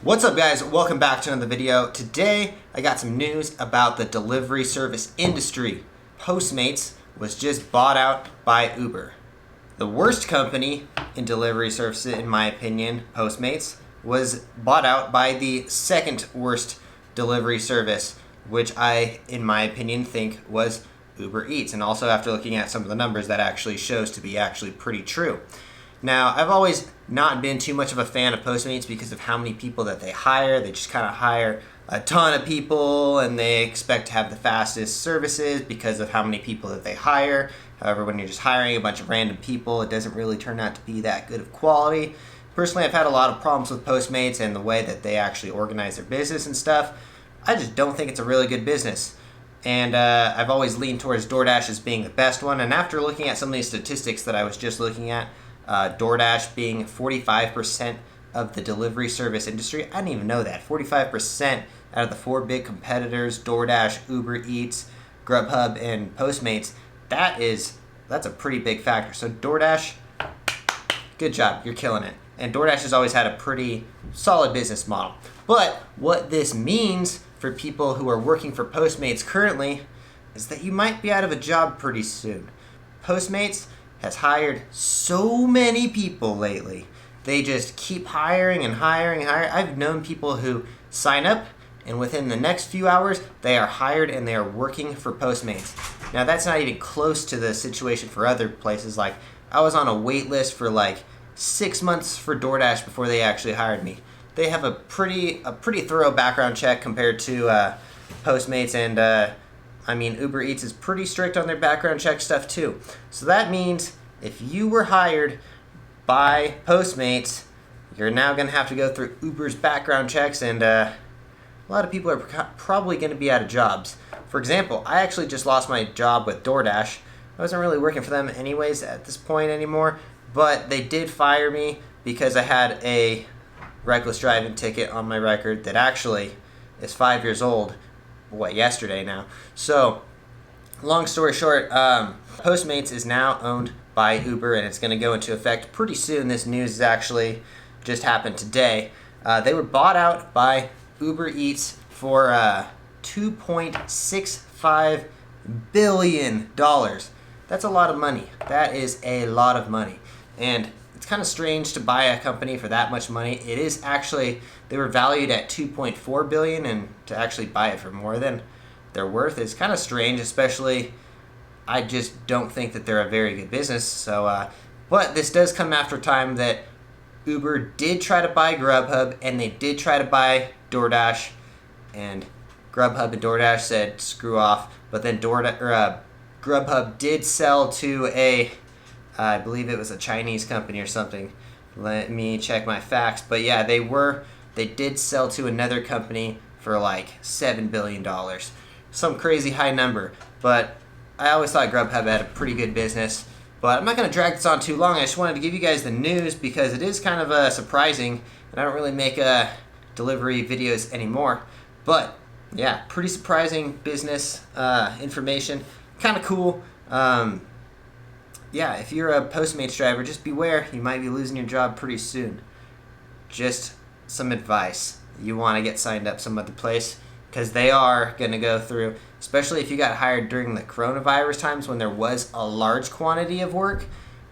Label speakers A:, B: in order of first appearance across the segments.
A: What's up guys, welcome back to another video. Today I got some news about the delivery service industry. Postmates was just bought out by Uber. The worst company in delivery services, in my opinion, Postmates, was bought out by the second worst delivery service, which I, in my opinion, think was Uber Eats. And also after looking at some of the numbers, that actually shows to be actually pretty true. Now, I've always not been too much of a fan of Postmates because of how many people that they hire. They just kind of hire a ton of people and they expect to have the fastest services because of how many people that they hire. However, when you're just hiring a bunch of random people, it doesn't really turn out to be that good of quality. Personally, I've had a lot of problems with Postmates and the way that they actually organize their business and stuff. I just don't think it's a really good business. And I've always leaned towards DoorDash as being the best one. And after looking at some of these statistics that I was just looking at, DoorDash being 45% of the delivery service industry. I didn't even know that. 45% out of the four big competitors, DoorDash, Uber Eats, Grubhub, and Postmates, that's a pretty big factor. So DoorDash, good job, you're killing it. And DoorDash has always had a pretty solid business model. But what this means for people who are working for Postmates currently is that you might be out of a job pretty soon. Postmates has hired so many people lately. They just keep hiring and hiring and hiring. I've known people who sign up and within the next few hours, they are hired and they are working for Postmates. Now that's not even close to the situation for other places. Like I was on a wait list for like 6 months for DoorDash before they actually hired me. They have a pretty thorough background check compared to Postmates, and I mean, Uber Eats is pretty strict on their background check stuff too. So that means if you were hired by Postmates, you're now going to have to go through Uber's background checks, and a lot of people are probably going to be out of jobs. For example, I actually just lost my job with DoorDash. I wasn't really working for them anyways at this point anymore, but they did fire me because I had a reckless driving ticket on my record that actually is 5 years old. Yesterday now. So, long story short, Postmates is now owned by Uber and it's going to go into effect pretty soon. This news is actually just happened today. They were bought out by Uber Eats for $2.65 billion. That's a lot of money. That is a lot of money. And it's kind of strange to buy a company for that much money. It is actually, they were valued at $2.4 billion, and to actually buy it for more than their worth is kind of strange, especially I just don't think that they're a very good business. So, but this does come after a time that Uber did try to buy Grubhub and they did try to buy DoorDash, and Grubhub and DoorDash said screw off, but then Grubhub did sell to I believe it was a Chinese company or something. Let me check my facts. But yeah, they did sell to another company for like $7 billion. Some crazy high number. But I always thought Grubhub had a pretty good business. But I'm not going to drag this on too long. I just wanted to give you guys the news because it is kind of surprising. And I don't really make delivery videos anymore. But yeah, pretty surprising business information. Kind of cool. Yeah, if you're a Postmates driver, just beware. You might be losing your job pretty soon. Just some advice. You want to get signed up some other place because they are going to go through, especially if you got hired during the coronavirus times when there was a large quantity of work.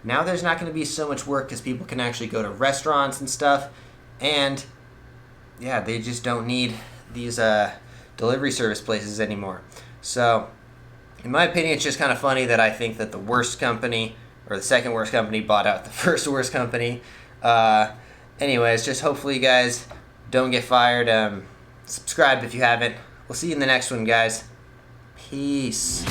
A: Now there's not going to be so much work because people can actually go to restaurants and stuff. And yeah, they just don't need these delivery service places anymore. So in my opinion, it's just kind of funny that I think that the worst company, or the second worst company, bought out the first worst company. Anyways, just hopefully you guys don't get fired. Subscribe if you haven't. We'll see you in the next one, guys. Peace.